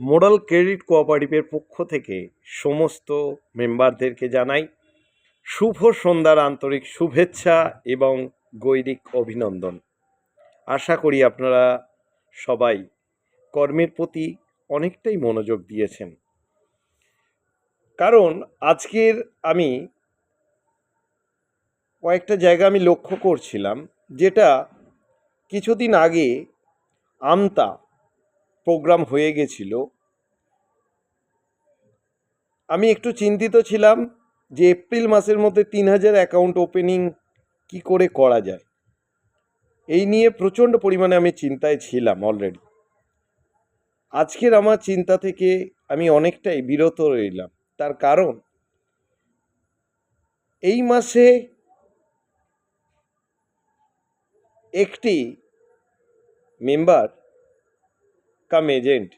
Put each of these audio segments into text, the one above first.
Modal credit কোঅপারেটিভের পক্ষ থেকে সমস্ত মেম্বারদেরকে জানাই শুভ সন্ধ্যার আন্তরিক শুভেচ্ছা এবং গৈরিক অভিনন্দন। আশা করি আপনারা সবাই কর্মের প্রতি অনেকটাই মনোযোগ দিয়েছেন, কারণ আজকের আমি কয়েকটা জায়গা আমি লক্ষ্য করছিলাম, যেটা কিছুদিন আগে আমতা প্রোগ্রাম হয়ে গেছিল। আমি একটু চিন্তিত ছিলাম যে এপ্রিল মাসের মধ্যে 3000 অ্যাকাউন্ট ওপেনিং কি করে করা যায়, এই নিয়ে প্রচণ্ড পরিমাণে আমি চিন্তায় ছিলাম অলরেডি। আজকের আমার চিন্তা থেকে আমি অনেকটাই বিরত রইলাম, তার কারণ এই মাসে একটি মেম্বার কাম এজেন্ট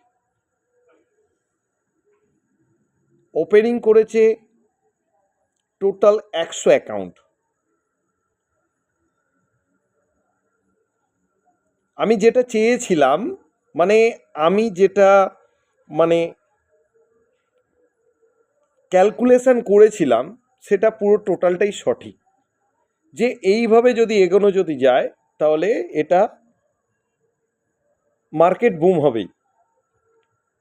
ওপেনিং করেছে টোটাল 100 অ্যাকাউন্ট। আমি যেটা চেয়েছিলাম, আমি যেটা ক্যালকুলেশন করেছিলাম, সেটা পুরো টোটালটাই সঠিক, যে এইভাবে যদি এগোনো যদি যায় তাহলে এটা মার্কেট বুম হবেই।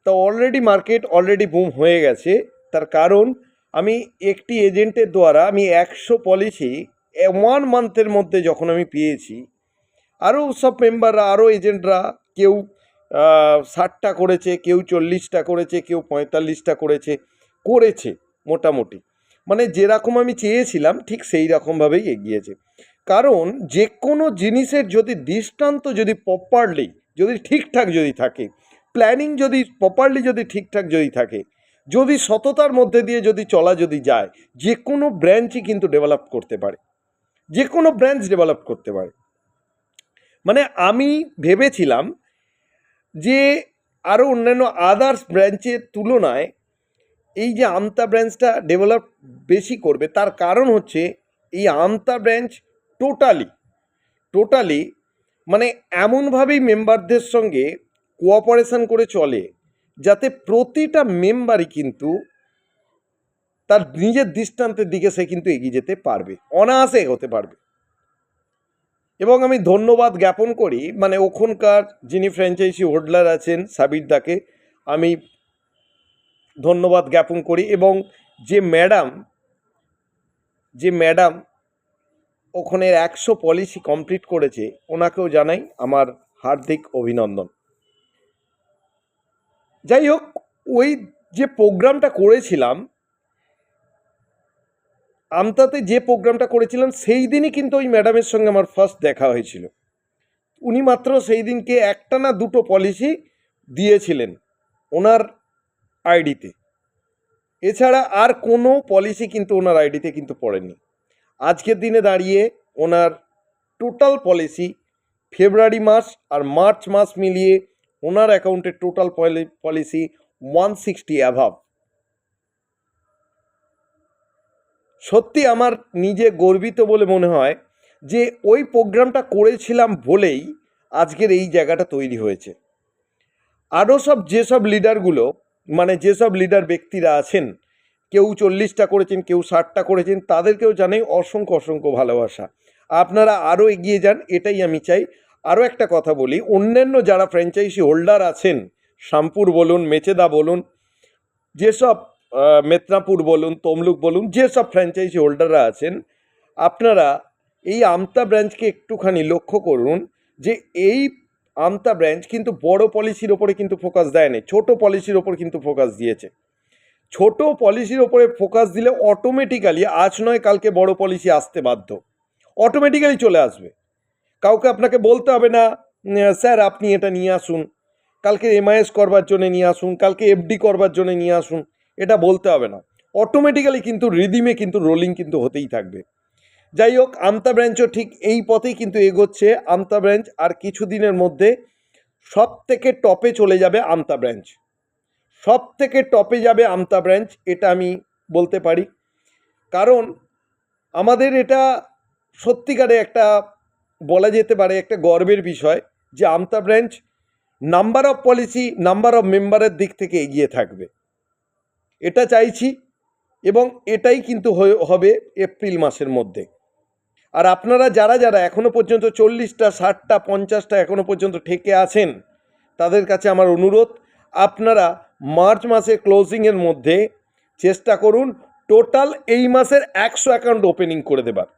তো মার্কেট অলরেডি বুম হয়ে গেছে। তার কারণ আমি একটি এজেন্টের দ্বারা আমি 100 পলিসি 1 মান্থের মধ্যে যখন আমি পেয়েছি, আরও সব মেম্বাররা, আরও এজেন্টরা, কেউ 60টা করেছে, কেউ 40টা করেছে, কেউ 45টা করেছে মোটামুটি। যেরকম আমি চেয়েছিলাম ঠিক সেই রকমভাবেই এগিয়েছে। কারণ যে কোনো জিনিসের যদি দৃষ্টান্ত যদি প্রপারলি যদি ঠিকঠাক যদি থাকে, প্ল্যানিং যদি প্রপারলি যদি ঠিকঠাক যদি থাকে, যদি সততার মধ্যে দিয়ে যদি চলা যদি যায়, যে কোনো ব্রাঞ্চই কিন্তু ডেভেলপ করতে পারে, যে কোনো ব্রাঞ্চ ডেভেলপ করতে পারে। আমি ভেবেছিলাম যে আরও অন্যান্য আদার্স ব্রাঞ্চের তুলনায় এই যে আমতা ব্রাঞ্চটা ডেভেলপ বেশি করবে। তার কারণ হচ্ছে এই আমতা ব্রাঞ্চ টোটালি এমনভাবেই মেম্বারদের সঙ্গে কোঅপারেশন করে চলে, যাতে প্রতিটা মেম্বারই কিন্তু তার নিজের দৃষ্টান্তের দিকে সে কিন্তু এগিয়ে যেতে পারবে, অনায়াসে এগোতে পারবে। এবং আমি ধন্যবাদ জ্ঞাপন করি ওখানকার যিনি ফ্র্যাঞ্চাইজি হোল্ডার আছেন সাবিরদাকে আমি ধন্যবাদ জ্ঞাপন করি, এবং যে ম্যাডাম ওখানে 100 পলিসি কমপ্লিট করেছে, ওনাকেও জানাই আমার হার্দিক অভিনন্দন। যাই হোক, ওই যে প্রোগ্রামটা করেছিলাম আমতাতে, যে প্রোগ্রামটা করেছিলাম সেই দিনই কিন্তু ওই ম্যাডামের সঙ্গে আমার ফার্স্ট দেখা হয়েছিল। উনি মাত্র সেই দিনকে একটা না দুটো পলিসি দিয়েছিলেন ওনার আইডিতে, এছাড়া আর কোনো পলিসি কিন্তু ওনার আইডিতে কিন্তু পড়েনি। আজকের দিনে দাঁড়িয়ে ওনার টোটাল পলিসি ফেব্রুয়ারি মাস আর মার্চ মাস মিলিয়ে ওনার অ্যাকাউন্টের টোটাল পলিসি 160 অ্যাভাব। সত্যি আমার নিজে গর্বিত বলে মনে হয় যে ওই প্রোগ্রামটা করেছিলাম বলেই আজকের এই জায়গাটা তৈরি হয়েছে। আরও যেসব লিডারগুলো যেসব লিডার ব্যক্তিরা আছেন, কেউ 40টা করেছেন, কেউ 60টা করেছেন, তাদেরকেও জানাই অসংখ্য ভালোবাসা। আপনারা আরও এগিয়ে যান, এটাই আমি চাই। আরও একটা কথা বলি, অন্যান্য যারা ফ্র্যাঞ্চাইজি হোল্ডার আছেন, শ্যামপুর বলুন, মেচেদা বলুন, যেসব মেদিনীপুর বলুন, তমলুক বলুন, যেসব ফ্র্যাঞ্চাইজি হোল্ডাররা আছেন, আপনারা এই আমতা ব্রাঞ্চকে একটুখানি লক্ষ্য করুন যে এই আমতা ব্রাঞ্চ কিন্তু বড় পলিসির ওপরে কিন্তু ফোকাস দেয়নি, ছোট পলিসির ওপর কিন্তু ফোকাস দিয়েছে। ছোট পলিসির ওপরে ফোকাস দিলে অটোমেটিক্যালি আজ নয় কালকে বড় পলিসি আসতে বাধ্য, অটোমেটিক্যালি চলে আসবে। কাউকে আপনাকে বলতে হবে না স্যার আপনি এটা নিয়ে আসুন, কালকে এমআইএস করবার জন্য নিয়ে আসুন, কালকে এফডি করবার জন্য নিয়ে আসুন, এটা বলতে হবে না। অটোমেটিক্যালি কিন্তু রিদিমে কিন্তু রোলিং কিন্তু হতেই থাকবে। যাই হোক, আমতা ব্রাঞ্চও ঠিক এই পথেই কিন্তু এগোচ্ছে। আমতা ব্রাঞ্চ আর কিছু দিনের মধ্যে সব থেকে টপে চলে যাবে আমতা ব্রাঞ্চ, সব থেকে টপে যাবে আমতা ব্রাঞ্চ, এটা আমি বলতে পারি। কারণ আমাদের এটা সত্যিকারে একটা বলা যেতে পারে একটা গর্বের বিষয় যে Amta branch number of policy, number of মেম্বারের দিক থেকে এগিয়ে থাকবে, এটা চাইছি। এবং এটাই কিন্তু হবে এপ্রিল মাসের মধ্যে। আর আপনারা যারা যারা এখনও পর্যন্ত 40টা 60টা 50টা এখনও পর্যন্ত ঠেকে আছেন, তাদের কাছে আমার অনুরোধ, আপনারা মার্চ মাসের ক্লোজিংয়ের মধ্যে চেষ্টা করুন টোটাল এই মাসের 100 অ্যাকাউন্ট ওপেনিং করে দেবার।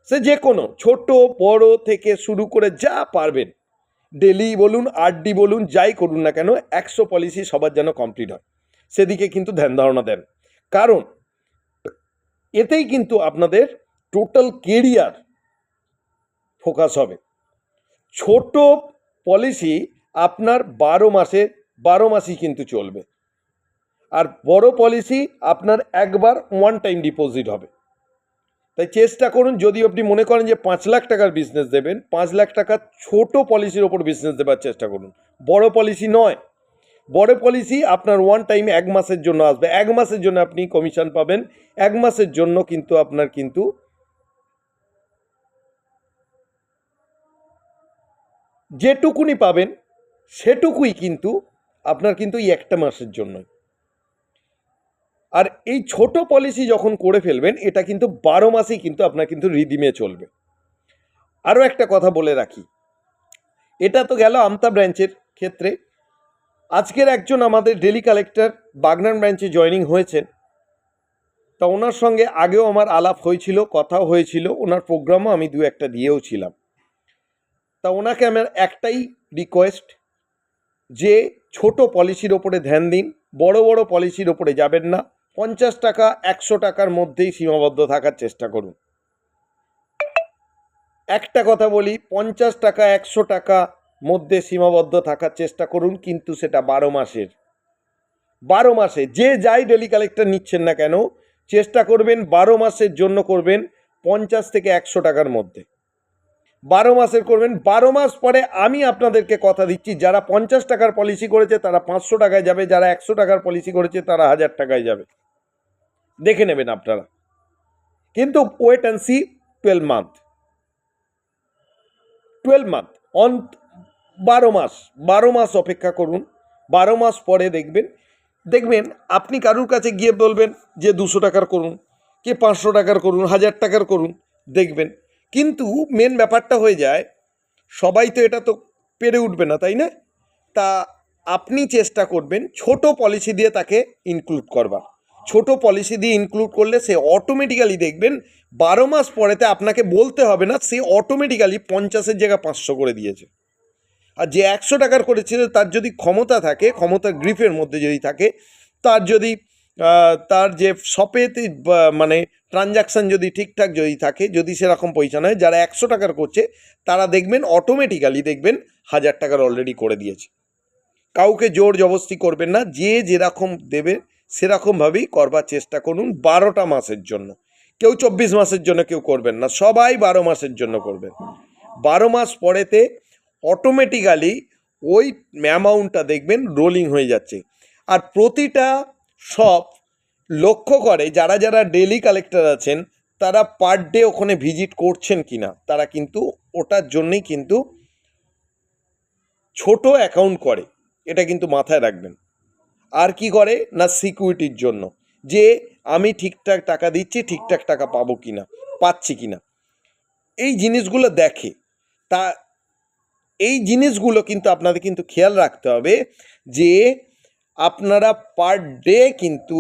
সে যে কোনো ছোট বড় থেকে শুরু করে যা পারবেন, ডেলি বলুন আরডি বলুন, যাই করুন না কেন, 100 পলিসি সবার যেন কমপ্লিট হয়, সেদিকে কিন্তু ধ্যান ধারণা দেন। কারণ এতেই কিন্তু আপনাদের টোটাল কেরিয়ার ফোকাস হবে। ছোট পলিসি আপনার 12 মাসই কিন্তু চলবে, আর বড় পলিসি আপনার একবার ওয়ান টাইম ডিপোজিট হবে। তাই চেষ্টা করুন, যদি আপনি মনে করেন যে 5 লাখ টাকার বিজনেস দেবেন, 5 লাখ টাকার ছোট পলিসির ওপর বিজনেস দেওয়ার চেষ্টা করুন, বড় পলিসি নয়। বড় পলিসি আপনার ওয়ান টাইম 1 মাসের জন্য আসবে, 1 মাসের জন্য আপনি কমিশন পাবেন, 1 মাসের জন্য কিন্তু আপনার কিন্তু যেটুকুনি পাবেন সেটুকুই কিন্তু আপনার কিন্তু এই একটা মাসের জন্যই। আর এই ছোট পলিসি যখন করে ফেলবেন, এটা কিন্তু 12 মাসেই কিন্তু আপনার কিন্তু রিদিমে চলবে। আরও একটা কথা বলে রাখি, এটা তো গেল আমতা ব্রাঞ্চের ক্ষেত্রে। আজকের একজন আমাদের ডেলি কালেক্টর বাগনান ব্রাঞ্চে জয়েনিং হয়েছেন, তা ওনার সঙ্গে আগেও আমার আলাপ হয়েছিল, কথাও হয়েছিল, ওনার প্রোগ্রামও আমি 2-1টা দিয়েও ছিলাম। তা ওনাকে আমার একটাই রিকোয়েস্ট, যে ছোট পলিসির ওপরে ধ্যান দিন, বড় বড় পলিসির ওপরে যাবেন না, 50 টাকা 100 টাকার মধ্যেই সীমাবদ্ধ থাকার চেষ্টা করুন। একটা কথা বলি, 50 টাকা 100 টাকা মধ্যে সীমাবদ্ধ থাকার চেষ্টা করুন, কিন্তু সেটা 12 মাসের। 12 মাসে যে যাই ডেলি কালেক্টর নিচ্ছেন না কেন, চেষ্টা করবেন 12 মাসের জন্য করবেন 50 থেকে 100 টাকার মধ্যে। 12 মাসের করবেন। 12 মাস পরে আমি আপনাদেরকে কথা দিচ্ছি, যারা 50 টাকার পলিসি করেছে তারা 500 টাকায় যাবে, যারা 100 টাকার পলিসি করেছে তারা 1000 টাকায় যাবে, দেখে নেবেন আপনারা। কিন্তু ওয়েট অ্যান্ড সি 12 মান্থ 12 মাস অপেক্ষা করুন। 12 মাস পরে দেখবেন আপনি কারুর কাছে গিয়ে বলবেন যে 200 টাকার করুন, কে 500 টাকার করুন, 1000 টাকার করুন, দেখবেন। কিন্তু মেন ব্যাপারটা হয়ে যায়, সবাই তো এটা তো পেরে উঠবে না, তাই না? তা আপনি চেষ্টা করবেন ছোট পলিসি দিয়ে তাকে ইনক্লুড করবার। ছোট পলিসি দিয়ে ইনক্লুড করলে সে অটোমেটিক্যালি দেখবেন 12 মাস পরেতে আপনাকে বলতে হবে না, সে অটোমেটিক্যালি 50-এর জায়গায় 500 করে দিয়েছে। আর যে 100 টাকার করেছিল, তার যদি ক্ষমতা থাকে, ক্ষমতার গ্রিফের মধ্যে যদি থাকে, তার যে শপেতে মানে ট্রানজাকশান যদি ঠিকঠাক যদি থাকে, যদি সেরকম পয়সা নয়, যারা 100 টাকার করছে তারা দেখবেন অটোমেটিক্যালি দেখবেন 1000 টাকার অলরেডি করে দিয়েছে। কাউকে জোর জবরদস্তি করবেন না, যে যেরকম দেবে সেরকমভাবেই করবার চেষ্টা করুন 12টা মাসের জন্য। কেউ 24 মাসের জন্য কেউ করবেন না, সবাই 12 মাসের জন্য করবেন। 12 মাস পরেতে অটোমেটিক্যালি ওই অ্যামাউন্টটা দেখবেন রোলিং হয়ে যাচ্ছে। আর প্রতিটা সব লক্ষ্য করে যারা যারা ডেলি কালেক্টর আছেন, তারা পার ডে ওখানে ভিজিট করছেন কি না, তারা কিন্তু ওটার জন্যই কিন্তু ছোট অ্যাকাউন্ট করে, এটা কিন্তু মাথায় রাখবেন। আর কি করে না, সিকিউরিটির জন্য, যে আমি ঠিকঠাক টাকা দিচ্ছি, ঠিকঠাক টাকা পাবো কি না, পাচ্ছি কি না, এই জিনিসগুলো দেখে। তা এই জিনিসগুলো কিন্তু আপনাদের কিন্তু খেয়াল রাখতে হবে, যে আপনারা পার ডে কিন্তু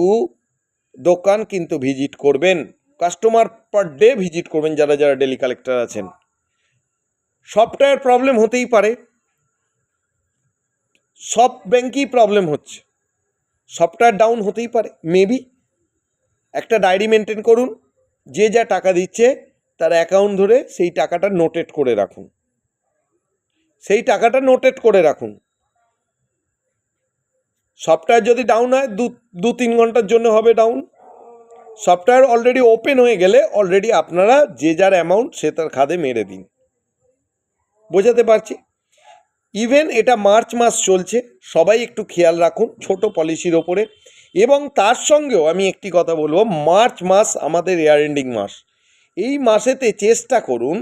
দোকান কিন্তু ভিজিট করবেন, কাস্টমার পার ডে ভিজিট করবেন যারা যারা ডেলি কালেক্টর আছেন। সফটওয়্যার প্রবলেম হতেই পারে, সব ব্যাংকেই প্রবলেম হচ্ছে, সফটওয়্যার ডাউন হতেই পারে, মেবি। একটা ডায়েরি মেনটেন করুন, যে যা টাকা দিচ্ছে তার অ্যাকাউন্ট ধরে সেই টাকাটা নোটেট করে রাখুন, সেই টাকাটা নোটেট করে রাখুন। সফটওয়্যার যদি ডাউন হয় 2-3 ঘন্টার জন্য হবে ডাউন, সফটওয়্যার অলরেডি ওপেন হয়ে গেলে অলরেডি আপনারা যে যার অ্যামাউন্ট সে তার খাদে মেরে দিন। বোঝাতে পারছি? ইভেন এটা মার্চ মাস চলছে, সবাই একটু খেয়াল রাখুন ছোট পলিসির ওপরে। এবং তার সঙ্গেও আমি একটি কথা বলবো, মার্চ মাস আমাদের ইয়ার এন্ডিং মাস, এই মাসেতে চেষ্টা করুন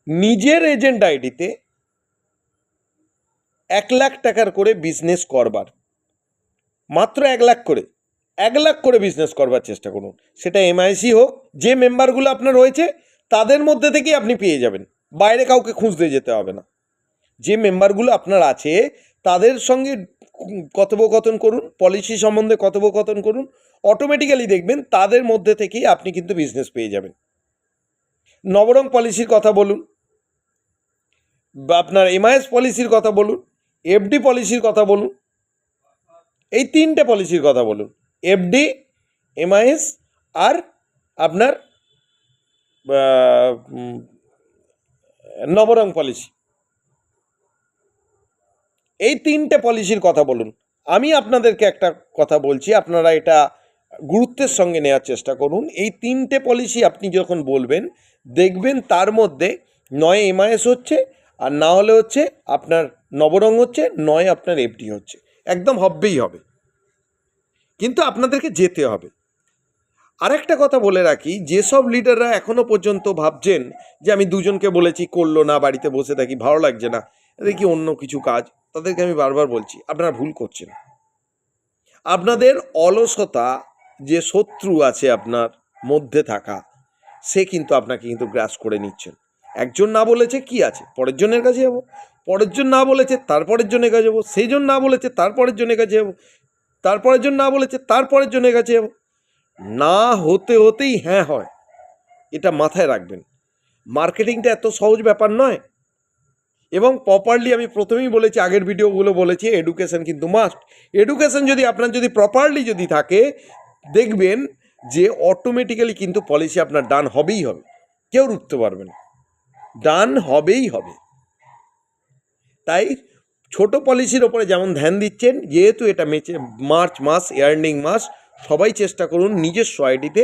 নিজের এজেন্ট আইডিতে 1,00,000 টাকার করে বিজনেস করবার, মাত্র 1,00,000 করে, 1,00,000 করে বিজনেস করবার চেষ্টা করুন। সেটা এমআইসি হোক, যে মেম্বারগুলো আপনার রয়েছে তাদের মধ্যে থেকেই আপনি পেয়ে যাবেন, বাইরে কাউকে খুঁজতে যেতে হবে না। যে মেম্বারগুলো আপনার আছে তাদের সঙ্গে কথোপকথন করুন, পলিসি সম্বন্ধে কথোপকথন করুন, অটোমেটিক্যালি দেখবেন তাদের মধ্যে থেকেই আপনি কিন্তু বিজনেস পেয়ে যাবেন। নবরং পলিসির কথা বলুন, বা আপনার এমআইএস পলিসির কথা বলুন, এফডি পলিসির কথা বলুন, এই 3টে পলিসির কথা বলুন, এফডি, এমআইএস আর আপনার নবরং পলিসি, এই 3টে পলিসির কথা বলুন। আমি আপনাদেরকে একটা কথা বলছি, আপনারা এটা গুরুত্বের সঙ্গে নেওয়ার চেষ্টা করুন। এই 3টে পলিসি আপনি যখন বলবেন, দেখবেন তার মধ্যে নয় এমআইএস হচ্ছে, আর না হলে হচ্ছে আপনার নবরং হচ্ছে, নয় আপনার এফডি হচ্ছে। একদম হবেই হবে, কিন্তু আপনাদেরকে যেতে হবে। আরেকটা কথা বলে রাখি, যেসব লিডাররা এখনো পর্যন্ত ভাবছেন যে আমি দুজনকে বলেছি করলো না, বাড়িতে বসে থাকি, ভালো লাগছে না, দেখি অন্য কিছু কাজ, তাদেরকে আমি বারবার বলছি আপনারা ভুল করছেন। আপনাদের অলসতা, যে শত্রু আছে আপনার মধ্যে থাকা, সে কিন্তু আপনাকে কিন্তু গ্রাস করে নিচ্ছেন। একজন না বলেছে কি আছে, পরের জনের কাছে যাবো, পরের জন না বলেছে তারপরের জনের কাছে যাবো, সেই জন না বলেছে তারপরের জনের কাছে যাবো, তারপরের জন না বলেছে তারপরের জনের কাছে যাবো। না হতে হতেই হ্যাঁ হয়, এটা মাথায় রাখবেন। মার্কেটিংটা এত সহজ ব্যাপার নয়। এবং প্রপারলি, আমি প্রথমেই বলেছি, আগের ভিডিওগুলো বলেছি, এডুকেশন কিন্তু মাস্ট। এডুকেশন যদি আপনার যদি প্রপারলি যদি থাকে, দেখবেন যে অটোমেটিক্যালি কিন্তু পলিসি আপনার ডান হবেই হবে, কেউ রুখতে পারবে না, ডান হবেই হবে। তাই ছোট পলিসির ওপরে যেমন ধ্যান দিচ্ছেন, যেহেতু এটা মার্চ মাস, এয়ার্নিং মাস, সবাই চেষ্টা করুন নিজস্ব আইডিতে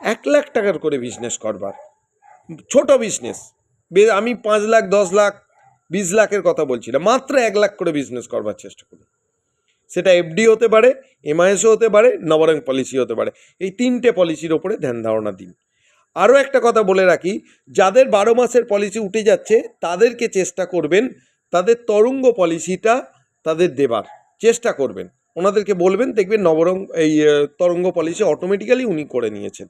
1,00,000 টাকার করে বিজনেস করবার। ছোট বিজনেস, আমি 5 লাখ, 10 লাখ, 20 লাখের কথা বলছি না, মাত্র 1,00,000 করে বিজনেস করবার চেষ্টা করুন। সেটা এফডি হতে পারে, এমআইএসও হতে পারে, নবরং পলিসি হতে পারে। এই 3টে পলিসির ওপরে ধ্যান ধারণা দিন। আরও একটা কথা বলে রাখি, যাদের 12 মাসের পলিসি উঠে যাচ্ছে তাদেরকে চেষ্টা করবেন তাদের তরঙ্গ পলিসিটা তাদের দেবার চেষ্টা করবেন, ওনাদেরকে বলবেন, দেখবেন নবরং এই তরঙ্গ পলিসি অটোমেটিক্যালি উনি করে নিয়েছেন।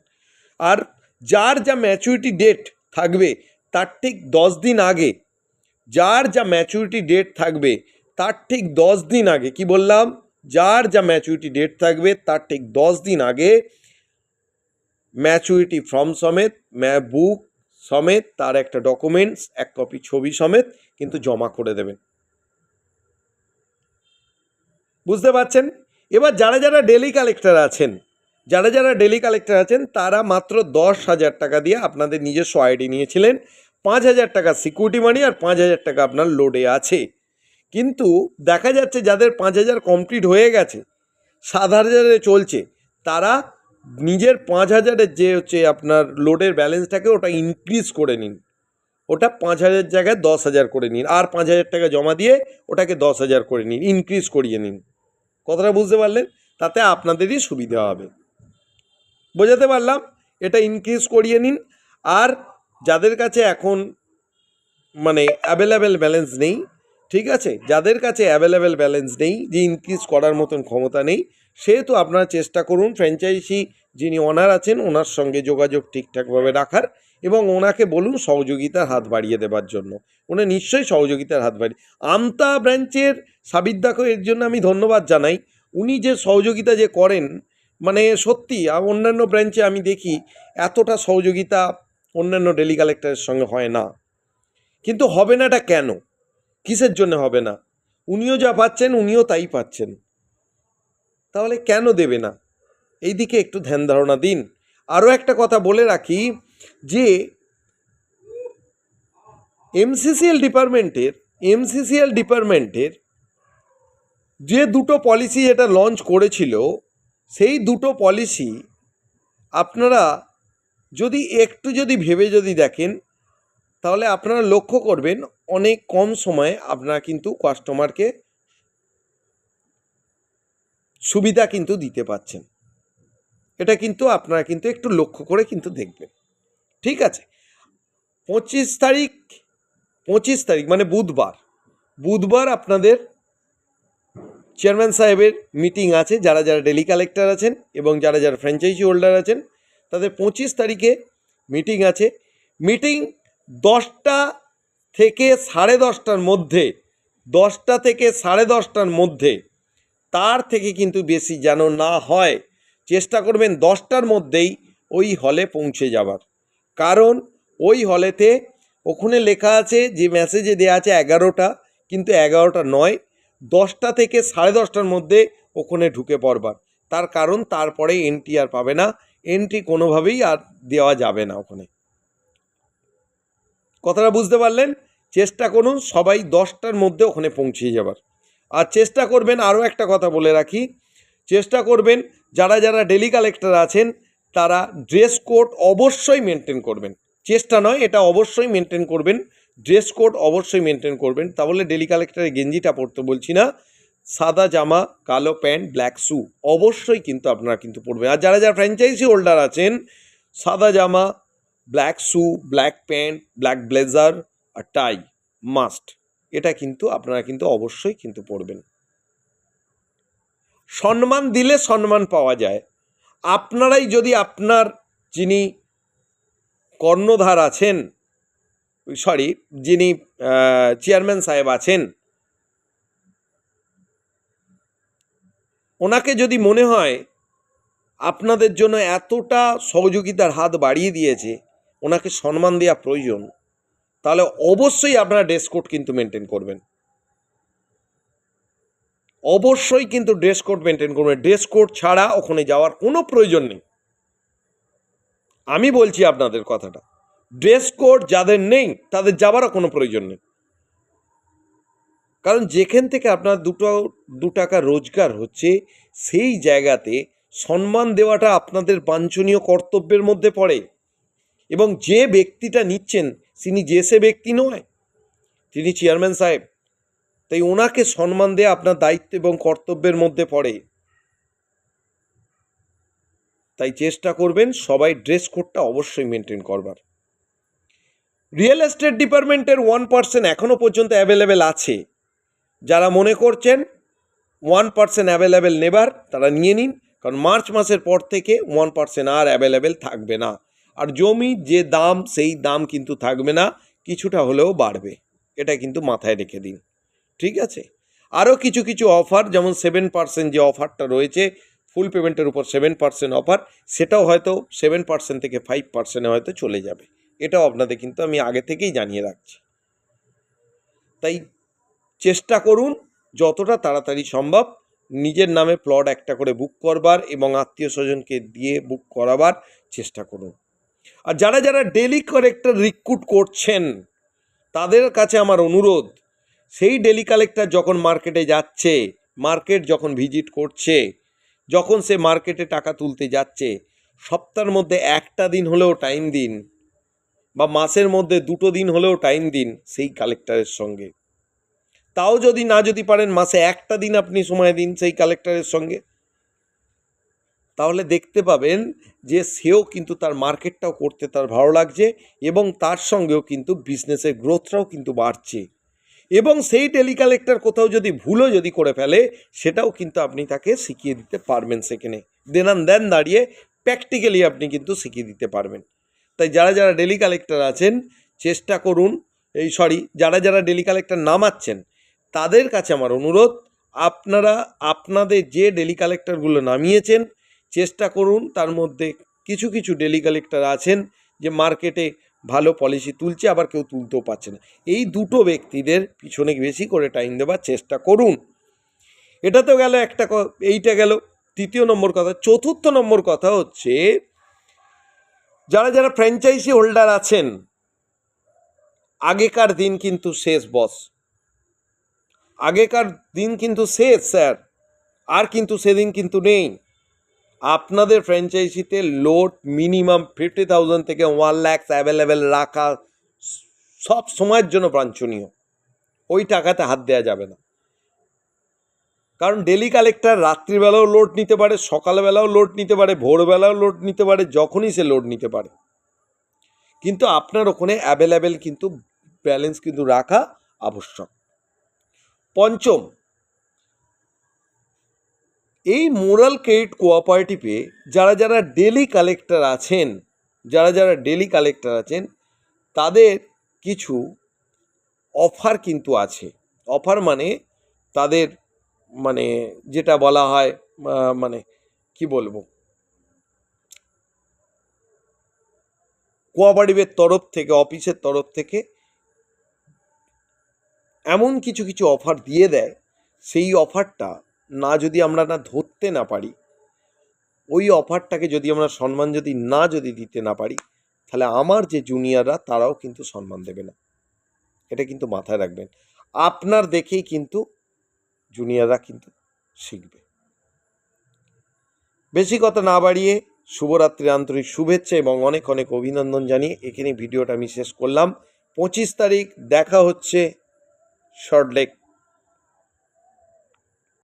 আর যার যা ম্যাচুরিটি ডেট থাকবে তার ঠিক 10 দিন আগে, যার যা ম্যাচুরিটি ডেট থাকবে তার ঠিক 10 দিন আগে, কি বললাম, যার যা ম্যাচুরিটি ডেট থাকবে তার ঠিক 10 দিন আগে ম্যাচুরিটি ফর্ম সমেত, বুক সমেত, তার একটা ডকুমেন্টস, এক কপি ছবি সমেত কিন্তু জমা করে দেবেন। বুঝতে পারছেন? এবার যারা যারা ডেলি কালেক্টর আছেন, তারা মাত্র 10,000 টাকা দিয়ে আপনাদের নিজস্ব আইডি নিয়েছিলেন। 5,000 টাকা সিকিউরিটি মানি আর 5,000 টাকা আপনার লোডে আছে। কিন্তু দেখা যাচ্ছে যাদের 5,000 কমপ্লিট হয়ে গেছে, 7,000-এ চলছে, তারা নিজের 5,000-এর যে হচ্ছে আপনার লোডের ব্যালেন্সটাকে ওটা ইনক্রিজ করে নিন, ওটা 5,000 জায়গায় 10,000 করে নিন, আর 5,000 টাকা জমা দিয়ে ওটাকে 10,000 করে নিন, ইনক্রিজ করিয়ে নিন। কথাটা বুঝতে পারলেন? তাতে আপনাদেরই সুবিধা হবে। বোঝাতে পারলাম? এটা ইনক্রিজ করিয়ে নিন। আর যাদের কাছে এখন মানে অ্যাভেলেবেল ব্যালেন্স নেই, ঠিক আছে, যাদের কাছে অ্যাভেলেবেল ব্যালেন্স নেই, যে ইনক্রিজ করার মতন ক্ষমতা নেই, সেহেতু আপনারা চেষ্টা করুন ফ্র্যাঞ্চাইজি যিনি ওনার আছেন ওনার সঙ্গে যোগাযোগ ঠিকঠাকভাবে রাখার, এবং ওনাকে বলুন সহযোগিতার হাত বাড়িয়ে দেবার জন্য। উনি নিশ্চয়ই সহযোগিতার হাত বাড়িয়ে, আমতা ব্রাঞ্চের সাবিরদাকে এর জন্য আমি ধন্যবাদ জানাই। উনি যে সহযোগিতা যে করেন, মানে সত্যি অন্যান্য ব্রাঞ্চে আমি দেখি এতটা সহযোগিতা অন্যান্য ডেলি কালেক্টরের সঙ্গে হয় না। কিন্তু হবে নাটা কেন, কিসের জন্য হবে না? উনিও যা পাচ্ছেন উনিও তাই পাচ্ছেন, তাহলে কেন দেবে না? এই দিকে একটু ধ্যান ধারণা দিন। আরও একটা কথা বলে রাখি, যে এমসিসিএল ডিপার্টমেন্টের যে দুটো পলিসি যেটা লঞ্চ করেছিল, সেই দুটো পলিসি আপনারা যদি একটু ভেবে দেখেন, তাহলে আপনারা লক্ষ্য করবেন অনেক কম সময়ে আপনারা কিন্তু কাস্টমারকে সুবিধা কিন্তু দিতে পাচ্ছেন। এটা কিন্তু আপনারা কিন্তু একটু লক্ষ্য করে কিন্তু দেখবেন, ঠিক আছে? 25 তারিখ মানে বুধবার আপনাদের চেয়ারম্যান সাহেবের মিটিং আছে, যারা যারা ডেলি কালেক্টর আছেন এবং যারা যারা ফ্র্যাঞ্চাইজি হোল্ডার আছেন তাদের 25 তারিখে মিটিং আছে। মিটিং 10টা থেকে 10:30টার মধ্যে, 10টা থেকে 10:30টার মধ্যে, তার থেকে কিন্তু বেশি যেন না হয়। চেষ্টা করবেন 10টার মধ্যেই ওই হলে পৌঁছে যাবার, কারণ ওই হলেতে ওখানে লেখা আছে, যে মেসেজে দেওয়া আছে 11টা, কিন্তু 11টা নয়, 10টা থেকে 10:30টার মধ্যে ওখানে ঢুকে পড়বার। তার কারণ তারপরে এন্ট্রি আর পাবে না, এন্ট্রি কোনোভাবেই আর দেওয়া যাবে না ওখানে। কথাটা বুঝতে পারলেন? চেষ্টা করুন সবাই 10টার মধ্যে ওখানে পৌঁছে যাবার। আর চেষ্টা করবেন, আরও একটা কথা বলে রাখি, চেষ্টা করবেন যারা যারা ডেলি কালেক্টর আছেন তারা ড্রেস কোড অবশ্যই মেনটেন করবেন। চেষ্টা নয়, এটা অবশ্যই মেনটেন করবেন, ড্রেস কোড অবশ্যই মেনটেন করবেন। তাহলে ডেলি কালেক্টরের গেঞ্জিটা পরতে বলছি না, সাদা জামা, কালো প্যান্ট, ব্ল্যাক শু অবশ্যই কিন্তু আপনারা কিন্তু পরবেন। আর যারা যারা ফ্র্যাঞ্চাইজি হোল্ডার আছেন, সাদা জামা, black shoe, black pant, black blazer আর টাই মাস্ট, এটা কিন্তু আপনারা কিন্তু অবশ্যই কিন্তু পরবেন। সম্মান দিলে সম্মান পাওয়া যায়। আপনারাই যদি আপনার যিনি কর্ণধার আছেন, যিনি চেয়ারম্যান সাহেব আছেন, ওনাকে যদি মনে হয় আপনাদের জন্য এতটা সহযোগিতার হাত বাড়িয়ে দিয়েছে, ওনাকে সম্মান দেওয়া প্রয়োজন, তাহলে অবশ্যই আপনারা ড্রেস কোড কিন্তু মেনটেন করবেন। অবশ্যই কিন্তু ড্রেস কোড মেনটেন করবেন। ড্রেস কোড ছাড়া ওখানে যাওয়ার কোনো প্রয়োজন নেই। আমি বলছি আপনাদের কথাটা, ড্রেস কোড যাদের নেই তাদের যাওয়ারও কোনো প্রয়োজন নেই। কারণ যেখান থেকে আপনার 2 টাকা রোজগার হচ্ছে, সেই জায়গাতে সম্মান দেওয়াটা আপনাদের বাঞ্ছনীয় কর্তব্যের মধ্যে পড়ে। এবং যে ব্যক্তিটা নিচ্ছেন তিনি যে সে ব্যক্তি নয়, তিনি চেয়ারম্যান সাহেব, তাই ওনাকে সম্মান দেওয়া আপনার দায়িত্ব এবং কর্তব্যের মধ্যে পড়ে। তাই চেষ্টা করবেন সবাই ড্রেস কোডটা অবশ্যই মেনটেন করবার। রিয়েল এস্টেট ডিপার্টমেন্টের 1% এখনও পর্যন্ত অ্যাভেলেবেল আছে। যারা মনে করছেন 1% অ্যাভেলেবেল নেবার, তারা নিয়ে নিন, কারণ মার্চ মাসের পর থেকে 1% আর অ্যাভেলেবেল থাকবে না। আর জমির যে দাম, সেই দাম কিন্তু থাকবে না, কিছুটা হলেও বাড়বে, এটা কিন্তু মাথায় রেখে দিন, ঠিক আছে? আরও কিছু কিছু অফার, যেমন 7% যে অফারটা রয়েছে, ফুল পেমেন্টের উপর 7% অফার, সেটাও হয়তো 7% থেকে 5%-এ হয়তো চলে যাবে। এটাও আপনাদের কিন্তু আমি আগে থেকেই জানিয়ে রাখছি। তাই চেষ্টা করুন যতটা তাড়াতাড়ি সম্ভব নিজের নামে প্লট একটা করে বুক করবার এবং আত্মীয় স্বজনকে দিয়ে বুক করাবার চেষ্টা করুন। আর যারা যারা ডেলি কালেক্টর রিক্রুট করছেন, তাদের কাছে আমার অনুরোধ, সেই ডেলি কালেক্টর যখন মার্কেটে যাচ্ছে, মার্কেট যখন ভিজিট করছে, যখন সে মার্কেটে টাকা তুলতে যাচ্ছে, সপ্তাহের মধ্যে একটা দিন হলেও টাইম দিন, বা মাসের মধ্যে 2 দিন হলেও টাইম দিন সেই কালেক্টরের সঙ্গে। তাও যদি পারেন মাসে একটা দিন আপনি সময় দিন সেই কালেক্টরের সঙ্গে, তাহলে দেখতে পাবেন যে সেও কিন্তু তার মার্কেটটাও করতে তার ভালো লাগছে এবং তার সঙ্গেও কিন্তু বিজনেসের গ্রোথটাও কিন্তু বাড়ছে। এবং সেই ডেলি কালেক্টর কোথাও যদি ভুলও যদি করে ফেলে, সেটাও কিন্তু আপনি তাকে শিখিয়ে দিতে পারবেন, সেখানে দেন দাঁড়িয়ে প্র্যাকটিক্যালি আপনি কিন্তু শিখিয়ে দিতে পারবেন। তাই যারা যারা ডেলি কালেক্টর আছেন চেষ্টা করুন, যারা যারা ডেলি কালেক্টর নামাচ্ছেন তাদের কাছে আমার অনুরোধ, আপনারা আপনাদের যে ডেলি কালেক্টরগুলো নামিয়েছেন চেষ্টা করুন, তার মধ্যে কিছু কিছু ডেলি কালেক্টর আছেন যে মার্কেটে ভালো পলিসি তুলছে, আবার কেউ তুলতেও পারছে না, এই দুটো ব্যক্তিদের পিছনে বেশি করে টাইম দেওয়ার চেষ্টা করুন। এটা তো গেল এইটা গেল 3 নম্বর কথা। 4 নম্বর কথা হচ্ছে, যারা যারা ফ্র্যাঞ্চাইজি হোল্ডার আছেন, আগেকার দিন কিন্তু শেষ বস, আগেকার দিন কিন্তু শেষ স্যার, আর কিন্তু সেদিন কিন্তু নেই। আপনাদের ফ্র্যাঞ্চাইজিতে লোড মিনিমাম 50,000 থেকে 1 লাখ অ্যাভেলেবেল রাখা সব সময়ের জন্য বাঞ্ছনীয়। ওই টাকাতে হাত দেওয়া যাবে না, কারণ ডেলি কালেক্টর রাত্রিবেলাও লোড নিতে পারে, সকালবেলাও লোড নিতে পারে, ভোরবেলাও লোড নিতে পারে, যখনই সে লোড নিতে পারে। কিন্তু আপনার ওখানে অ্যাভেলেবেল কিন্তু ব্যালেন্স কিন্তু রাখা আবশ্যক। 5, এই মোরাল ক্রেডিট কোঅপারেটিভে যারা ডেলি কালেক্টর আছেন, যারা ডেলি কালেক্টর আছেন, তাদের কিছু অফার কিন্তু আছে। অফার মানে তাদের মানে যেটা বলা হয় মানে কি বলবো, কোঅপারেটিভের তরফ থেকে, অফিসের তরফ থেকে এমন কিছু কিছু অফার দিয়ে দেয়, সেই অফারটা না যদি আমরা না ধরতে না পারি, ওই অফারটাকে যদি আমরা সম্মান যদি দিতে না পারি, তাহলে আমার যে জুনিয়ররা তারাও কিন্তু সম্মান দেবে না। এটা কিন্তু মাথায় রাখবেন। আপনার দেখেই কিন্তু জুনিয়ররা কিন্তু শিখবে। বেশি কথা না বাড়িয়ে শুভরাত্রির আন্তরিক শুভেচ্ছা এবং অনেক অনেক অভিনন্দন জানিয়ে এখানে ভিডিওটা আমি শেষ করলাম। 25 তারিখ দেখা হচ্ছে সল্টলেক